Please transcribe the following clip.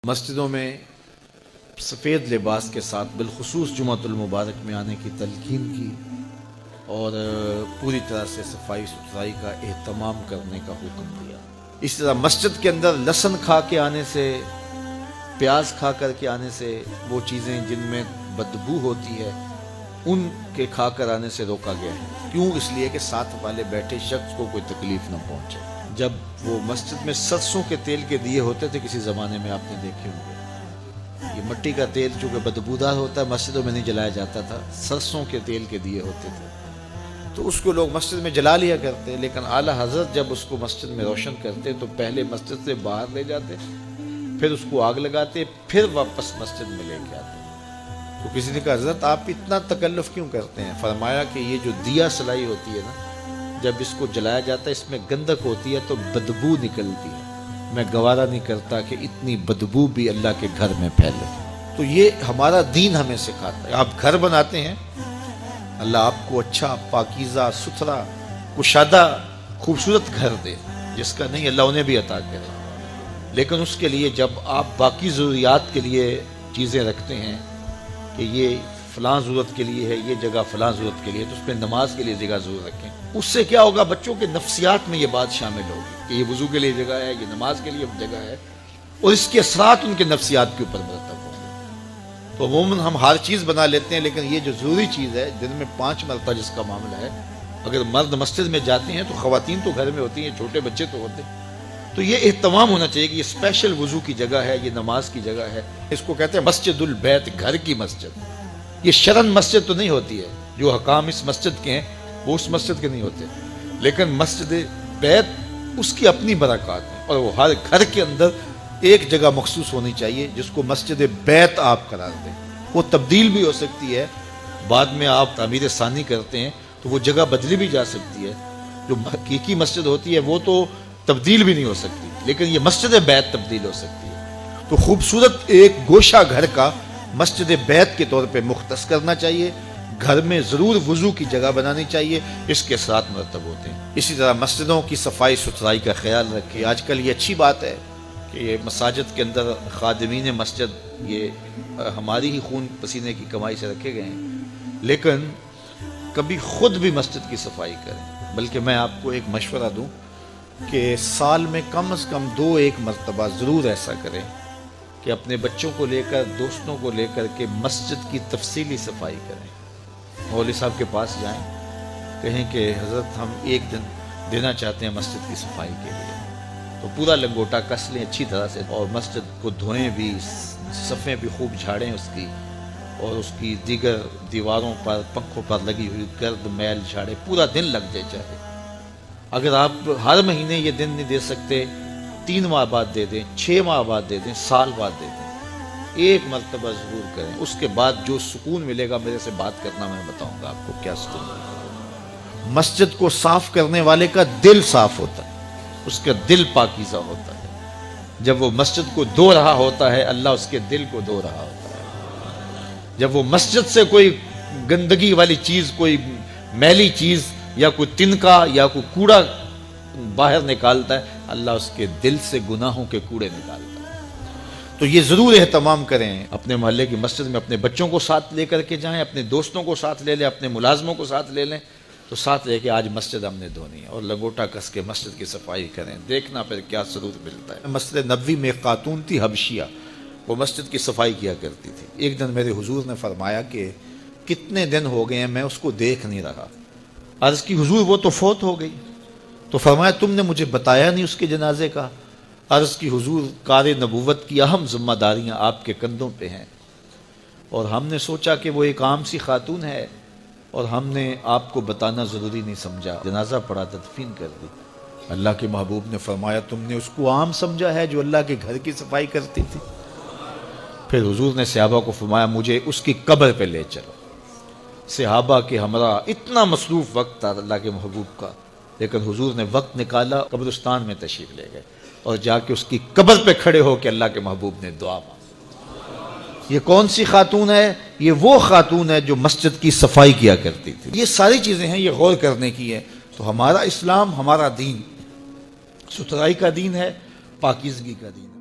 مسجدوں میں سفید لباس کے ساتھ بالخصوص جمعۃ المبارک میں آنے کی تلقین کی اور پوری طرح سے صفائی ستھرائی کا اہتمام کرنے کا حکم دیا۔ اس طرح مسجد کے اندر لہسن کھا کے آنے سے، پیاز کھا کر کے آنے سے، وہ چیزیں جن میں بدبو ہوتی ہے ان کے کھا کر آنے سے روکا گیا ہے۔ کیوں؟ اس لیے کہ ساتھ والے بیٹھے شخص کو کوئی تکلیف نہ پہنچے۔ جب وہ مسجد میں سرسوں کے تیل کے دیے ہوتے تھے، کسی زمانے میں آپ نے دیکھے ہوں گے، یہ مٹی کا تیل چونکہ بدبودار ہوتا ہے مسجدوں میں نہیں جلایا جاتا تھا، سرسوں کے تیل کے دیے ہوتے تھے، تو اس کو لوگ مسجد میں جلا لیا کرتے، لیکن اعلیٰ حضرت جب اس کو مسجد میں روشن کرتے تو پہلے مسجد سے باہر لے جاتے، پھر اس کو آگ لگاتے، پھر واپس مسجد میں لے کے آتے۔ تو کسی نے کہا حضرت آپ اتنا تکلف کیوں کرتے ہیں؟ فرمایا کہ یہ جو دیا سلائی ہوتی ہے نا، جب اس کو جلایا جاتا ہے اس میں گندک ہوتی ہے تو بدبو نکلتی ہے، میں گوارا نہیں کرتا کہ اتنی بدبو بھی اللہ کے گھر میں پھیلے۔ تو یہ ہمارا دین ہمیں سکھاتا ہے۔ آپ گھر بناتے ہیں، اللہ آپ کو اچھا پاکیزہ ستھرا کشادہ خوبصورت گھر دے، جس کا نہیں اللہ انہیں بھی عطا کرے، لیکن اس کے لیے جب آپ باقی ضروریات کے لیے چیزیں رکھتے ہیں کہ یہ فلاں ضرورت کے لیے ہے، یہ جگہ فلاں ضرورت کے لیے، تو اس پہ نماز کے لیے جگہ ضرور رکھیں۔ اس سے کیا ہوگا؟ بچوں کے نفسیات میں یہ بات شامل ہوگی کہ یہ وضو کے لیے جگہ ہے، یہ نماز کے لیے جگہ ہے، اور اس کے اثرات ان کے نفسیات کے اوپر مرتب ہوں گے۔ تو عموماً ہم ہر چیز بنا لیتے ہیں، لیکن یہ جو ضروری چیز ہے دن میں 5 مرتبہ جس کا معاملہ ہے، اگر مرد مسجد میں جاتے ہیں تو خواتین تو گھر میں ہوتی ہیں، چھوٹے بچے تو ہوتے ہیں، تو یہ اہتمام ہونا چاہیے کہ یہ اسپیشل وضو کی جگہ ہے، یہ نماز کی جگہ ہے۔ اس کو کہتے ہیں مسجد البیت، گھر کی مسجد۔ یہ شرن مسجد تو نہیں ہوتی ہے، جو حکام اس مسجد کے ہیں وہ اس مسجد کے نہیں ہوتے، لیکن مسجد بیت اس کی اپنی برکات ہیں، اور وہ ہر گھر کے اندر ایک جگہ مخصوص ہونی چاہیے جس کو مسجد بیت آپ قرار دیں۔ وہ تبدیل بھی ہو سکتی ہے، بعد میں آپ تعمیر ثانی کرتے ہیں تو وہ جگہ بدلی بھی جا سکتی ہے۔ جو حقیقی مسجد ہوتی ہے وہ تو تبدیل بھی نہیں ہو سکتی، لیکن یہ مسجد بیت تبدیل ہو سکتی ہے۔ تو خوبصورت ایک گوشہ گھر کا مسجد بیت کے طور پہ مختص کرنا چاہیے، گھر میں ضرور وضو کی جگہ بنانی چاہیے، اس کے ساتھ مرتب ہوتے ہیں۔ اسی طرح مسجدوں کی صفائی ستھرائی کا خیال رکھیں۔ آج کل یہ اچھی بات ہے کہ یہ مساجد کے اندر خادمین مسجد یہ ہماری ہی خون پسینے کی کمائی سے رکھے گئے ہیں، لیکن کبھی خود بھی مسجد کی صفائی کریں۔ بلکہ میں آپ کو ایک مشورہ دوں کہ سال میں کم از کم 2-1 مرتبہ ضرور ایسا کریں کہ اپنے بچوں کو لے کر، دوستوں کو لے کر کے مسجد کی تفصیلی صفائی کریں۔ مولوی صاحب کے پاس جائیں، کہیں کہ حضرت ہم ایک دن دینا چاہتے ہیں مسجد کی صفائی کے لیے، تو پورا لنگوٹا کس لیں اچھی طرح سے، اور مسجد کو دھوئیں بھی، صفیں بھی خوب جھاڑیں اس کی، اور اس کی دیگر دیواروں پر، پنکھوں پر لگی ہوئی گرد میل جھاڑیں، پورا دن لگ جائے چاہے۔ اگر آپ ہر مہینے یہ دن نہیں دے سکتے، 3 ماہ بعد دے دیں، 6 ماہ بعد دے دیں، سال بعد دے دیں، ایک مرتبہ ضرور کریں۔ اس کے بعد جو سکون ملے گا، میرے سے بات کرنا، میں بتاؤں گا آپ کو کیا سکون ملے گا۔ مسجد کو صاف کرنے والے کا دل صاف ہوتا ہے، اس کا دل پاکیزہ ہوتا ہے۔ جب وہ مسجد کو دھو رہا ہوتا ہے، اللہ اس کے دل کو دھو رہا ہوتا ہے۔ جب وہ مسجد سے کوئی گندگی والی چیز، کوئی میلی چیز یا کوئی تنکا یا کوئی کوڑا باہر نکالتا ہے، اللہ اس کے دل سے گناہوں کے کوڑے نکالتا ہے۔ تو یہ ضرور اہتمام کریں، اپنے محلے کی مسجد میں اپنے بچوں کو ساتھ لے کر کے جائیں، اپنے دوستوں کو ساتھ لے لیں، اپنے ملازموں کو ساتھ لے لیں، تو ساتھ لے کے آج مسجد ہم نے دھونی ہے، اور لنگوٹا کس کے مسجد کی صفائی کریں، دیکھنا پھر کیا سرور ملتا ہے۔ مسجد نبوی میں ایک خاتون تھی حبشیہ، وہ مسجد کی صفائی کیا کرتی تھی۔ ایک دن میرے حضور نے فرمایا کہ کتنے دن ہو گئے ہیں میں اس کو دیکھ نہیں رہا۔ عرض کی حضور وہ تو فوت ہو گئی، تو فرمایا تم نے مجھے بتایا نہیں اس کے جنازے کا۔ عرض کی حضور کار نبوت کی اہم ذمہ داریاں آپ کے کندھوں پہ ہیں، اور ہم نے سوچا کہ وہ ایک عام سی خاتون ہے، اور ہم نے آپ کو بتانا ضروری نہیں سمجھا، جنازہ پڑھا، تدفین کر دی۔ اللہ کے محبوب نے فرمایا تم نے اس کو عام سمجھا ہے جو اللہ کے گھر کی صفائی کرتی تھی؟ پھر حضور نے صحابہ کو فرمایا مجھے اس کی قبر پہ لے چلو۔ صحابہ کے ہمراہ اتنا مصروف وقت تھا اللہ کے محبوب کا، لیکن حضور نے وقت نکالا، قبرستان میں تشریف لے گئے، اور جا کے اس کی قبر پہ کھڑے ہو کے اللہ کے محبوب نے دعا مانگی۔ یہ کون سی خاتون ہے؟ یہ وہ خاتون ہے جو مسجد کی صفائی کیا کرتی تھی۔ یہ ساری چیزیں ہیں، یہ غور کرنے کی ہے۔ تو ہمارا اسلام، ہمارا دین ستھرائی کا دین ہے، پاکیزگی کا دین ہے۔